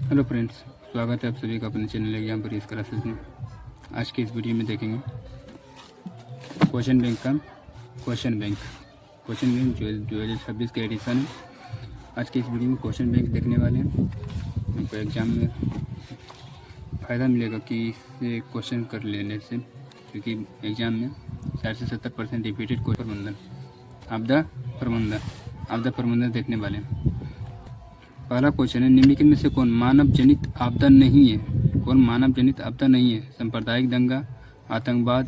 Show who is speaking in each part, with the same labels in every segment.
Speaker 1: Hello friends, स्वागत है आप सभी का अपने चैनल एग्जाम पर इस क्लासेस में। आज के इस वीडियो में देखेंगे क्वेश्चन बैंक का क्वेश्चन बैंक 2026 का एडिशन है। आज के इस वीडियो में क्वेश्चन बैंक देखने वाले हैं। हमको एग्जाम में फ़ायदा मिलेगा कि इससे क्वेश्चन कर लेने से, क्योंकि एग्जाम में 60 से 70% रिपीटेड क्वेश्चन आपदा प्रबंधन देखने वाले हैं। पहला क्वेश्चन है, निम्नलिखित में से कौन मानव जनित आपदा नहीं है? कौन मानव जनित आपदा नहीं है? सांप्रदायिक दंगा, आतंकवाद,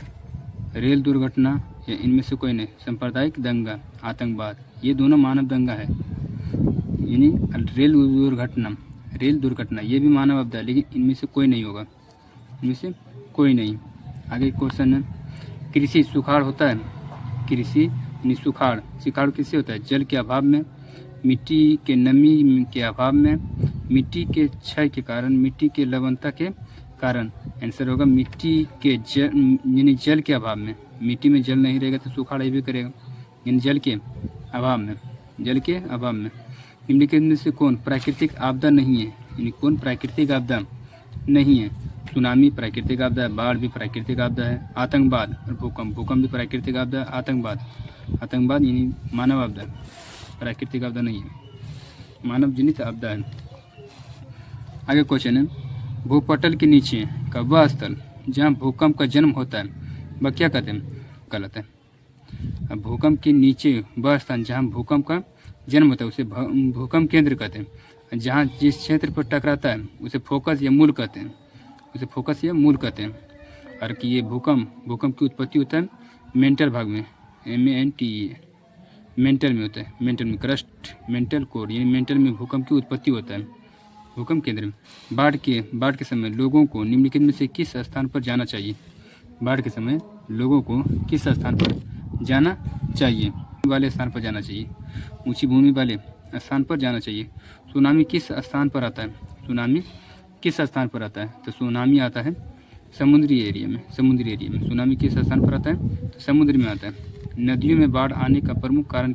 Speaker 1: रेल दुर्घटना या इनमें से कोई नहीं? सांप्रदायिक दंगा, आतंकवाद ये दोनों मानव दंगा है, यानी रेल दुर्घटना ये भी मानव आपदा है, लेकिन इनमें से कोई नहीं होगा, इनमें से कोई नहीं। आगे क्वेश्चन है, कृषि सुखाड़ होता है? कृषि यानी सुखाड़ किससे होता है? जल के अभाव में, मिट्टी के नमी के अभाव में, मिट्टी के क्षय के कारण, मिट्टी के लवणता के कारण। आंसर होगा मिट्टी के यानी जल के अभाव में। मिट्टी में जल नहीं रहेगा तो सुखाड़ भी करेगा, यानी जल के अभाव में। निम्नलिखित में से कौन प्राकृतिक आपदा नहीं है? यानी कौन प्राकृतिक आपदा नहीं है? सुनामी प्राकृतिक आपदा है, बाढ़ भी प्राकृतिक आपदा है, आतंकवाद और भूकंप भी प्राकृतिक आपदा है। आतंकवाद यानी मानव आपदा, प्राकृतिक आपदा नहीं है, मानव जनित आपदा है। आगे क्वेश्चन है, भूपटल के नीचे का वह स्थल जहाँ भूकंप का जन्म होता है वह क्या कहते हैं? गलत है। अब भूकंप के नीचे वह स्थान जहाँ भूकंप का जन्म होता है उसे भूकंप केंद्र कहते हैं। जहाँ जिस क्षेत्र पर टकराता है उसे फोकस या मूल कहते हैं, और कि ये भूकंप की उत्पत्ति होता है मेंटल भाग में, MENTE, मेंटल में होता है, मेंटल में क्रस्ट मेंटल कोड, यानी मेंटल में भूकंप की उत्पत्ति होता है, भूकंप केंद्र में। बाढ़ के समय लोगों को निम्नलिखित में से किस स्थान पर जाना चाहिए? बाढ़ के समय लोगों को किस स्थान पर जाना चाहिए? वाले स्थान पर जाना चाहिए, ऊंची भूमि वाले स्थान पर जाना चाहिए। सुनामी किस स्थान पर आता है? तो सुनामी आता है समुद्री एरिया में। सुनामी किस स्थान पर आता है? तो समुद्र में आता है। नदियों में बाढ़ आने का प्रमुख कारण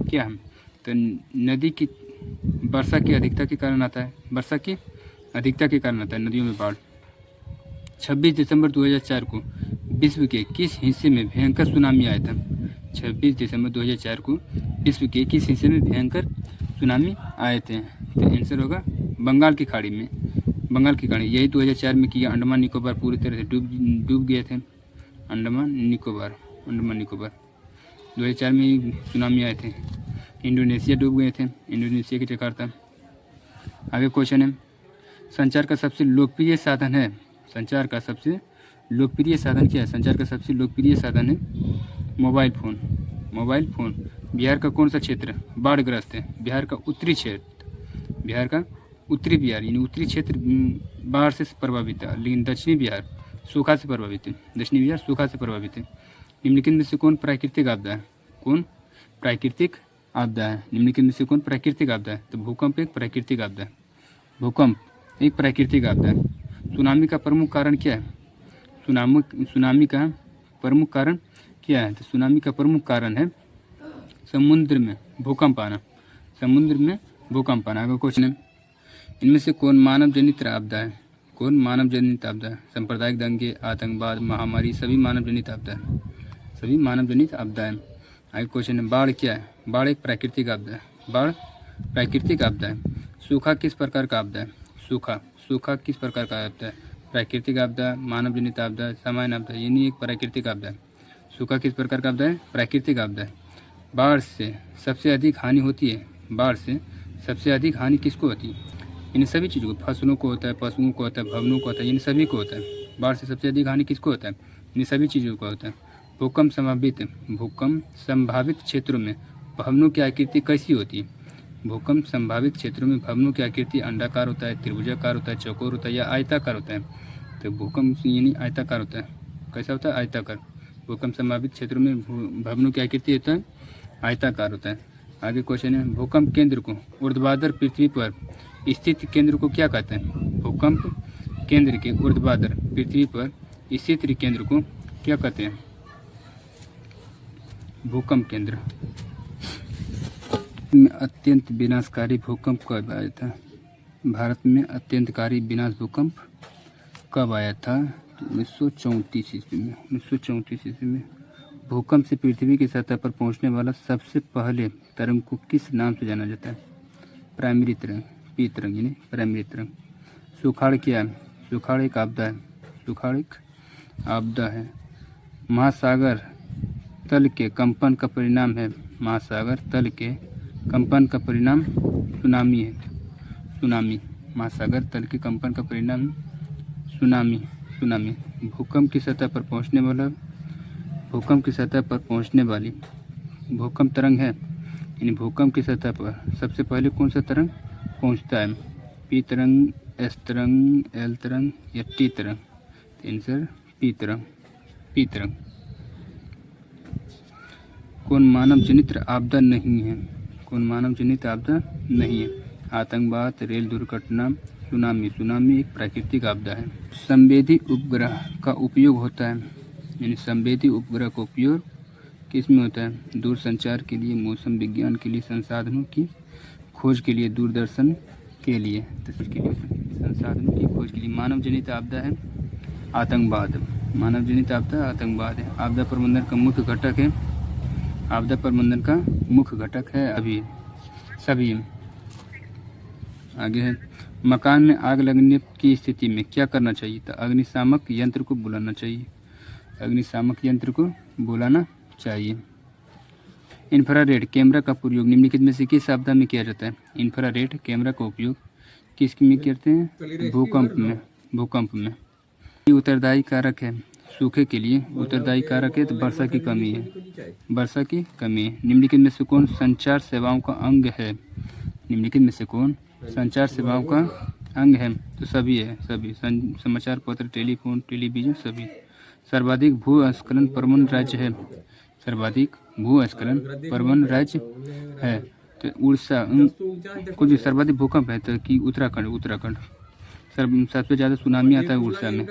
Speaker 1: क्या है? तो नदी की वर्षा की अधिकता के कारण आता है, नदियों में बाढ़। 26 दिसंबर 2004 को विश्व के किस हिस्से में भयंकर सुनामी आया था? 26 दिसंबर 2004 को विश्व के किस हिस्से में भयंकर सुनामी आए थे? तो आंसर होगा बंगाल की खाड़ी में। यही 2004 में किया। अंडमान निकोबार पूरी तरह से डूब गए थे। अंडमान निकोबार 2004 में सुनामी आए थे। इंडोनेशिया डूब गए थे, इंडोनेशिया की जकार्ता। आगे क्वेश्चन है, संचार का सबसे लोकप्रिय साधन क्या है? संचार का सबसे लोकप्रिय साधन है मोबाइल फ़ोन। बिहार का कौन सा क्षेत्र बाढ़ग्रस्त है? बिहार का उत्तरी बिहार यानी उत्तरी क्षेत्र बाढ़ से प्रभावित है, लेकिन दक्षिणी बिहार सूखा से प्रभावित है। निम्नलिखित में से कौन प्राकृतिक आपदा है? निम्नलिखित में से कौन प्राकृतिक आपदा है? तो भूकंप एक प्राकृतिक आपदा है। सुनामी का प्रमुख कारण क्या है? सुनामी का प्रमुख कारण क्या है? तो सुनामी का प्रमुख कारण है समुद्र में भूकंप आना। आगे क्वेश्चन है, इनमें से कौन मानव जनित आपदा है? सांप्रदायिक दंगे, आतंकवाद, महामारी सभी मानव जनित आपदा है। आगे क्वेश्चन है, बाढ़ क्या है? बाढ़ एक प्राकृतिक आपदा है। सूखा किस प्रकार का आपदा है? प्राकृतिक आपदा, मानव जनित आपदा, सामान्य आपदा, यानी एक प्राकृतिक आपदा है। सूखा किस प्रकार का आपदा है? प्राकृतिक आपदा है। बाढ़ से सबसे अधिक हानि होती है। किसको होती है? इन सभी चीज़ों को, फसलों को होता है, पशुओं को होता है, भवनों को होता है, इन सभी को होता है। बाढ़ से सबसे अधिक हानि किसको होता है? इन सभी चीज़ों को होता है। भूकंप संभावित क्षेत्रों में भवनों की आकृति कैसी होती है? भूकंप संभावित क्षेत्रों में भवनों की आकृति अंडाकार होता है, त्रिभुजाकार होता है, चौकोर होता है या आयताकार होता है? तो भूकंप यानी आयताकार होता है। कैसा होता है? आयताकार। भूकंप संभावित क्षेत्रों में भवनों की आकृति होता है आयताकार होता है। आगे क्वेश्चन है, भूकंप केंद्र को ऊर्ध्वाधर पृथ्वी पर स्थित केंद्र को क्या कहते हैं? भूकंप केंद्र के ऊर्ध्वाधर पृथ्वी पर स्थित केंद्र को क्या कहते हैं? भूकंप केंद्र। में अत्यंत विनाशकारी भूकंप कब आया था? भारत में अत्यंतकारी विनाश भूकंप कब आया था? 1934 ईस्वी में। 1934 ईस्वी में। भूकंप से पृथ्वी की सतह पर पहुंचने वाला सबसे पहले तरंग को किस नाम से जाना जाता है? प्राइमरी तरंग, पी तरंग यानी प्राइमरी तरंग। सुखाड़ क्या है? सुखाड़ एक आपदा है। सुखाड़ एक आपदा है। महासागर तल के कंपन का परिणाम है। महासागर तल के कंपन का परिणाम सुनामी है। सुनामी। महासागर तल के कंपन का परिणाम सुनामी। सुनामी। भूकंप की सतह पर पहुंचने वाला भूकंप की सतह पर पहुंचने वाली भूकंप तरंग है, यानी भूकंप की सतह पर सबसे पहले कौन सा तरंग पहुंचता है? पी तरंग, एस तरंग, एल तरंग या टी तरंग? तो आंसर पी तरंग। पी तरंग। कौन मानव जनित आपदा नहीं है? कौन मानव जनित आपदा नहीं है? आतंकवाद, रेल दुर्घटना, सुनामी। सुनामी एक प्राकृतिक आपदा है। संवेदी उपग्रह का उपयोग होता है, यानी संवेदी उपग्रह का उपयोग किस में होता है? दूरसंचार के लिए, मौसम विज्ञान के लिए, संसाधनों की खोज के लिए, दूरदर्शन के लिए, संसाधनों की खोज के लिए। मानव जनित आपदा है आतंकवाद। मानव जनित आपदा आतंकवाद है। आपदा प्रबंधन का मुख्य घटक है। आपदा प्रबंधन का मुख्य घटक है अभी सभी। आगे है, मकान में आग लगने की स्थिति में क्या करना चाहिए? तो अग्निशामक यंत्र को बुलाना चाहिए। अग्निशामक यंत्र को बुलाना चाहिए। इंफ्रारेड कैमरा का प्रयोग निम्नलिखित में से किस आपदा में किया जाता है? इंफ्रारेड कैमरा का उपयोग किस में करते हैं? भूकंप में। भूकंप में। उत्तरदायी कारक है सूखे के लिए। उत्तरदायी कारक है तो वर्षा की कमी है। वर्षा की कमी है। निम्नलिखित में से कौन संचार सेवाओं का अंग है? निम्नलिखित में से कौन संचार सेवाओं का अंग है? तो सभी है। सभी समाचार पत्र, टेलीफोन, टेलीविजन सभी। सर्वाधिक भूस्खलन प्रवण राज्य है। सर्वाधिक भूस्खलन प्रवण राज्य है तो उड़ीसा। कुछ सर्वाधिक भूकंप है तो कि उत्तराखंड। उत्तराखंड। सबसे ज़्यादा सुनामी आता है उड़ीसा में।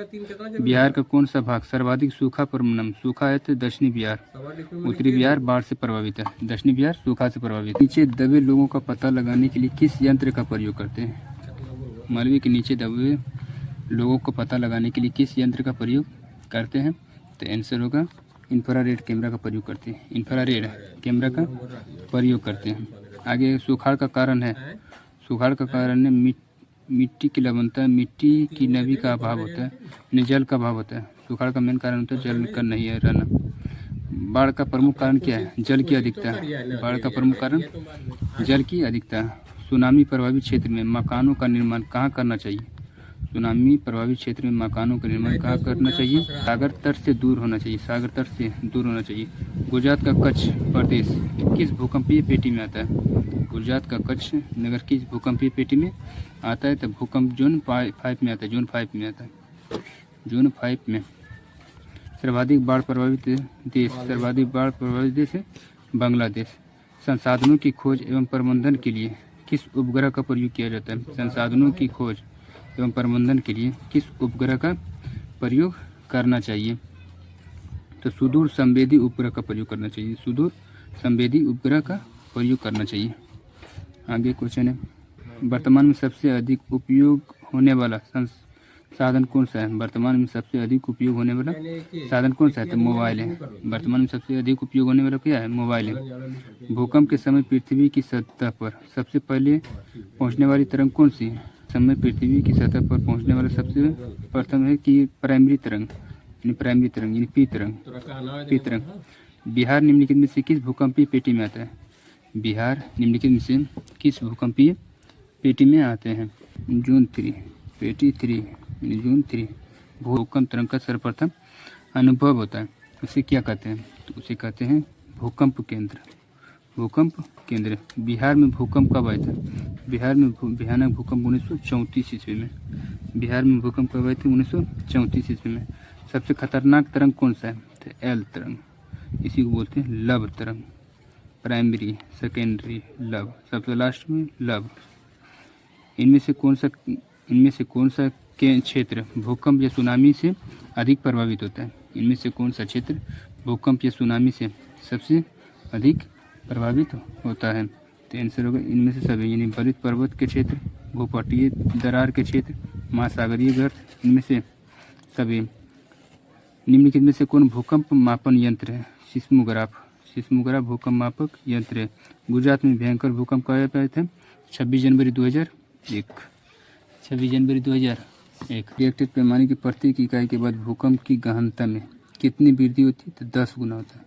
Speaker 1: बिहार का कौन सा भाग सर्वाधिक सूखा परिणाम? सूखा है तो दक्षिणी बिहार। उत्तरी बिहार बाढ़ से प्रभावित है। दक्षिणी बिहार सूखा से प्रभावित। नीचे दबे लोगों का पता लगाने के लिए किस यंत्र का प्रयोग करते हैं? मलबे के नीचे दबे लोगों को पता लगाने के लिए किस यंत्र का प्रयोग करते हैं? तो आंसर होगा इंफ्रारेड कैमरा का प्रयोग करते हैं। इंफ्रारेड कैमरा का प्रयोग करते हैं। आगे सुखाड़ का कारण है। सुखाड़ का कारण है मिट्टी की लवणता, मिट्टी की नमी का अभाव होता है, यानी जल का अभाव होता है। सुखाड़ का मेन कारण होता है जल का नहीं है रहना। बाढ़ का प्रमुख कारण क्या है? जल की अधिकता। बाढ़ का प्रमुख कारण जल की अधिकता। सुनामी प्रभावित क्षेत्र में मकानों का निर्माण कहाँ करना चाहिए? सुनामी प्रभावित क्षेत्र में मकानों का निर्माण कहाँ करना चाहिए? सागर तट से दूर होना चाहिए। सागर तट से दूर होना चाहिए। गुजरात का कच्छ प्रदेश किस भूकंपीय पेटी में आता है? गुजरात का कच्छ नगर किस भूकंपीय पेटी में आता है? तो भूकंप जोन 5 में आता है। जोन 5 में आता है। जोन 5 में। सर्वाधिक बाढ़ प्रभावित देश। सर्वाधिक बाढ़ प्रभावित देश है बांग्लादेश। संसाधनों की खोज एवं प्रबंधन के लिए किस उपग्रह का प्रयोग किया जाता है? संसाधनों की खोज एवं प्रबंधन के लिए किस उपग्रह का प्रयोग करना चाहिए? तो सुदूर संवेदी उपग्रह का प्रयोग करना चाहिए। सुदूर संवेदी उपग्रह का प्रयोग करना चाहिए। आगे क्वेश्चन है, वर्तमान में सबसे अधिक उपयोग होने वाला साधन कौन सा है? वर्तमान में सबसे अधिक उपयोग होने वाला साधन कौन सा है? तो मोबाइल है। वर्तमान में सबसे अधिक उपयोग होने वाला क्या है? मोबाइल है। भूकंप के समय पृथ्वी की सतह पर सबसे पहले पहुंचने वाली तरंग कौन सी है? समय पृथ्वी की सतह पर पहुंचने वाला सबसे प्रथम है कि प्राइमरी तरंग, यानी प्राइमरी तरंग यानी पी तरंग। पी तरंग। बिहार निम्नलिखित में से किस भूकंपीय पेटी में आता है? बिहार निम्नलिखित में से किस भूकंपीय पेटी में आते हैं? जोन 3 पेटी 3 यानी जोन 3। भूकंप तरंग का सर्वप्रथम अनुभव होता है, उसे क्या कहते हैं? तो उसे कहते हैं भूकंप केंद्र। भूकंप केंद्र। बिहार में भूकंप कब आया था? बिहार में भयानक भूकंप 1934 ईस्वी में। बिहार में भूकंप कब आए थे? 1934 ईस्वी में। सबसे खतरनाक तरंग कौन सा है? तो एल तरंग, इसी को बोलते हैं लव तरंग। प्राइमरी, सेकेंडरी, लव, सबसे लास्ट में लव। इनमें से कौन सा क्षेत्र भूकंप या सुनामी से अधिक प्रभावित होता है? इनमें से कौन सा क्षेत्र भूकंप या सुनामी से सबसे अधिक प्रभावित होता है? तो आंसर होगा इनमें से सभी, यानी बलुत पर्वत के क्षेत्र, भूपटीय दरार के क्षेत्र, महासागरीय गर्त, इनमें से सभी। निम्नलिखित में से कौन भूकंप मापन यंत्र है? सिस्मोग्राफ। सिस्मोग्राफ भूकंप मापक यंत्र है। गुजरात में भयंकर भूकंप कब आए थे? 26 जनवरी 2001। 26 जनवरी 2001। रिएक्टर पैमाने की प्रत्येक इकाई के बाद भूकंप की गहनता में कितनी वृद्धि होती है? तो 10 गुना होता है।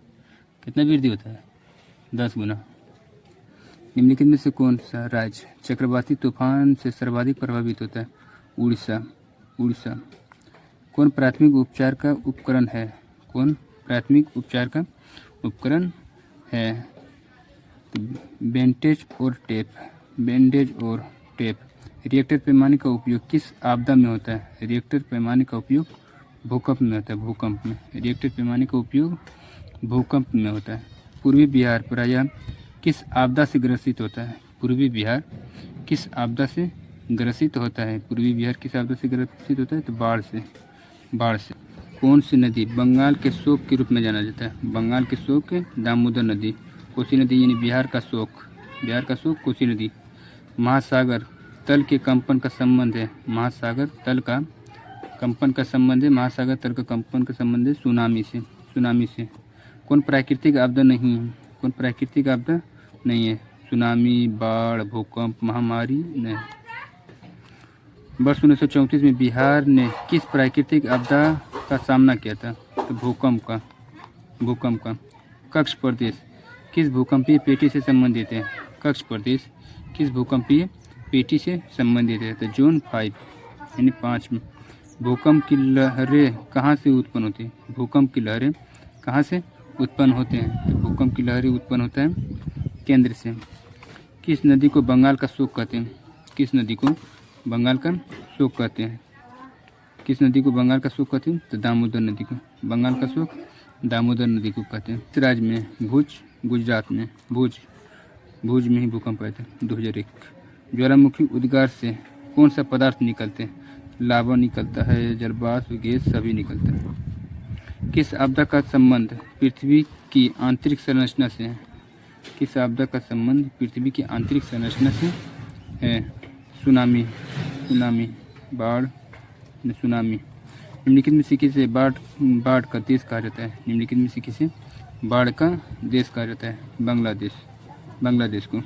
Speaker 1: कितना वृद्धि होता है? 10 गुना। निम्नलिखित में से कौन सा राज्य चक्रवाती तूफान से सर्वाधिक प्रभावित होता है? उड़ीसा। उड़ीसा। कौन प्राथमिक उपचार का उपकरण है? कौन प्राथमिक उपचार का उपकरण है? बैंडेज और टेप। बैंडेज और टेप। रिएक्टर पैमाने का उपयोग किस आपदा में होता है? रिएक्टर पैमाने का उपयोग भूकंप में होता है। भूकंप में। रिएक्टर पैमाने का उपयोग भूकंप में होता है। पूर्वी बिहार प्रायः किस आपदा से ग्रसित होता है? पूर्वी बिहार किस आपदा से ग्रसित होता है? पूर्वी बिहार किस आपदा से ग्रसित होता है? तो बाढ़ से। बाढ़ से। कौन सी नदी बंगाल के शोक के रूप में जाना जाता है? बंगाल के शोक दामोदर नदी। कोसी नदी यानी बिहार का शोक। बिहार का शोक कोसी नदी। महासागर तल के कंपन का संबंध है? महासागर तल का कंपन का संबंध है? महासागर तल का कंपन का संबंध है सुनामी से। सुनामी से। कौन प्राकृतिक आपदा नहीं है? कौन प्राकृतिक आपदा नहीं है? सुनामी, बाढ़, भूकंप, महामारी नहीं। वर्ष 1934 में बिहार ने किस प्राकृतिक आपदा का सामना किया था? तो भूकंप का। भूकंप का। कक्ष प्रदेश किस भूकंपीय पेटी से संबंधित है? कक्ष प्रदेश किस भूकंपीय पेटी से संबंधित है? तो जोन 5 यानी 5 में। भूकंप की लहरें कहाँ से उत्पन्न होती हैं? भूकंप की लहरें कहाँ से उत्पन्न होते हैं? तो भूकंप की लहरें उत्पन्न होता है केंद्र से। किस नदी को बंगाल का शोक कहते हैं? किस नदी को बंगाल का शोक कहते हैं? किस नदी को बंगाल का शोक कहते हैं? तो दामोदर नदी को। बंगाल का शोक दामोदर नदी को कहते हैं। किस राज्य में? भुज, गुजरात में। भुज में ही भूकंप आया था 2001। ज्वालामुखी उद्गार से कौन सा पदार्थ निकलते हैं? लावा निकलता है, जलवाष्प, गैस सभी निकलता है। किस आपदा का संबंध पृथ्वी की आंतरिक संरचना से है? किस आपदा का संबंध पृथ्वी की आंतरिक संरचना से है? सुनामी। सुनामी। बाढ़, सुनामी। निम्नलिखित में से किसे बाढ़ का देश कहा जाता है? निम्नलिखित में से किसे बाढ़ का देश कहा जाता है? बांग्लादेश। बांग्लादेश को।